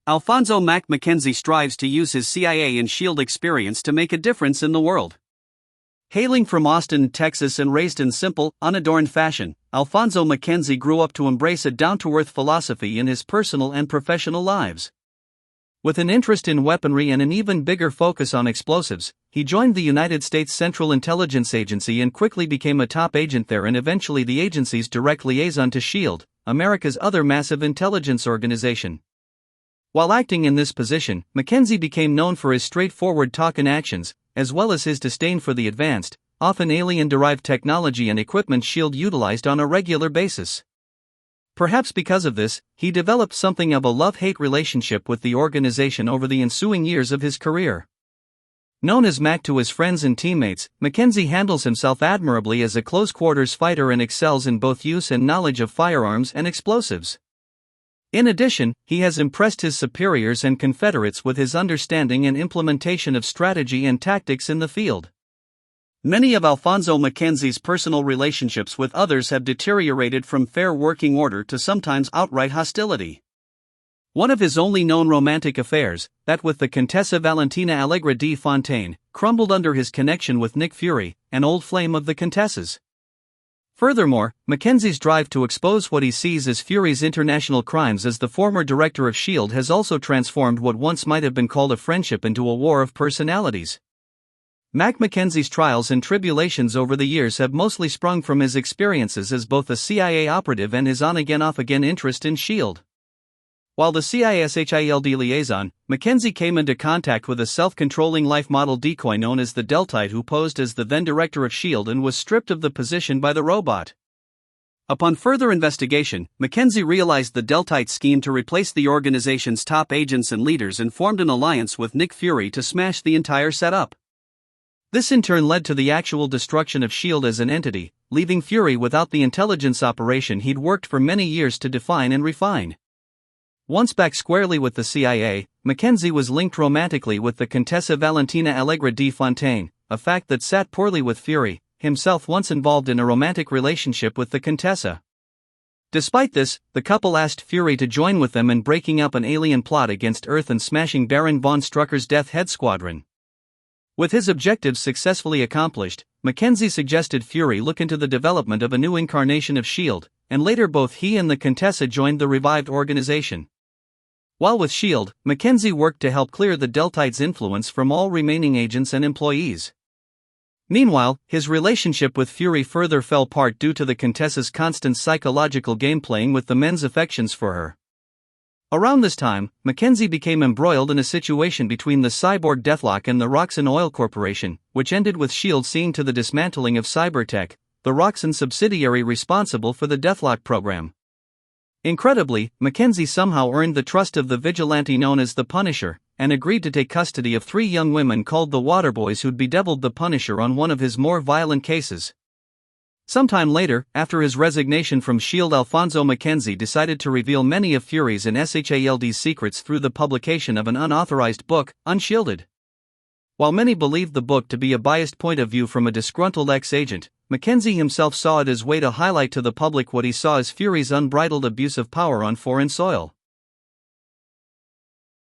Alphonso MacKenzie strives to use his CIA and S.H.I.E.L.D. experience to make a difference in the world. Hailing from Austin, Texas and raised in simple, unadorned fashion, Alphonso MacKenzie grew up to embrace a down-to-earth philosophy in his personal and professional lives. With an interest in weaponry and an even bigger focus on explosives, he joined the United States Central Intelligence Agency and quickly became a top agent there and eventually the agency's direct liaison to S.H.I.E.L.D., America's other massive intelligence organization. While acting in this position, MacKenzie became known for his straightforward talk and actions, as well as his disdain for the advanced, often alien-derived technology and equipment S.H.I.E.L.D. utilized on a regular basis. Perhaps because of this, he developed something of a love-hate relationship with the organization over the ensuing years of his career. Known as Mack to his friends and teammates, MacKenzie handles himself admirably as a close-quarters fighter and excels in both use and knowledge of firearms and explosives. In addition, he has impressed his superiors and confederates with his understanding and implementation of strategy and tactics in the field. Many of Alphonso MacKenzie's personal relationships with others have deteriorated from fair working order to sometimes outright hostility. One of his only known romantic affairs, that with the Contessa Valentina Allegra di Fontaine, crumbled under his connection with Nick Fury, an old flame of the Contessa's. Furthermore, MacKenzie's drive to expose what he sees as Fury's international crimes as the former director of S.H.I.E.L.D. has also transformed what once might have been called a friendship into a war of personalities. MacKenzie's trials and tribulations over the years have mostly sprung from his experiences as both a CIA operative and his on-again off-again interest in S.H.I.E.L.D. While the CIA and S.H.I.E.L.D. liaison, MacKenzie came into contact with a self-controlling life model decoy known as the Deltite who posed as the then director of S.H.I.E.L.D. and was stripped of the position by the robot. Upon further investigation, MacKenzie realized the Deltite scheme to replace the organization's top agents and leaders and formed an alliance with Nick Fury to smash the entire setup. This in turn led to the actual destruction of S.H.I.E.L.D. as an entity, leaving Fury without the intelligence operation he'd worked for many years to define and refine. Once back squarely with the CIA, MacKenzie was linked romantically with the Contessa Valentina Allegra di Fontaine, a fact that sat poorly with Fury, himself once involved in a romantic relationship with the Contessa. Despite this, the couple asked Fury to join with them in breaking up an alien plot against Earth and smashing Baron von Strucker's Death Head Squadron. With his objectives successfully accomplished, MacKenzie suggested Fury look into the development of a new incarnation of S.H.I.E.L.D., and later both he and the Contessa joined the revived organization. While with S.H.I.E.L.D., MacKenzie worked to help clear the Deltite's influence from all remaining agents and employees. Meanwhile, his relationship with Fury further fell apart due to the Contessa's constant psychological game-playing with the men's affections for her. Around this time, MacKenzie became embroiled in a situation between the cyborg Deathlock and the Roxxon Oil Corporation, which ended with S.H.I.E.L.D. seeing to the dismantling of Cybertech, the Roxxon subsidiary responsible for the Deathlock program. Incredibly, MacKenzie somehow earned the trust of the vigilante known as the Punisher, and agreed to take custody of 3 young women called the Waterboys who'd bedeviled the Punisher on one of his more violent cases. Sometime later, after his resignation from S.H.I.E.L.D., Alphonso MacKenzie decided to reveal many of Fury's and S.H.I.E.L.D's secrets through the publication of an unauthorized book, Unshielded. While many believed the book to be a biased point of view from a disgruntled ex-agent, MacKenzie himself saw it as a way to highlight to the public what he saw as Fury's unbridled abuse of power on foreign soil.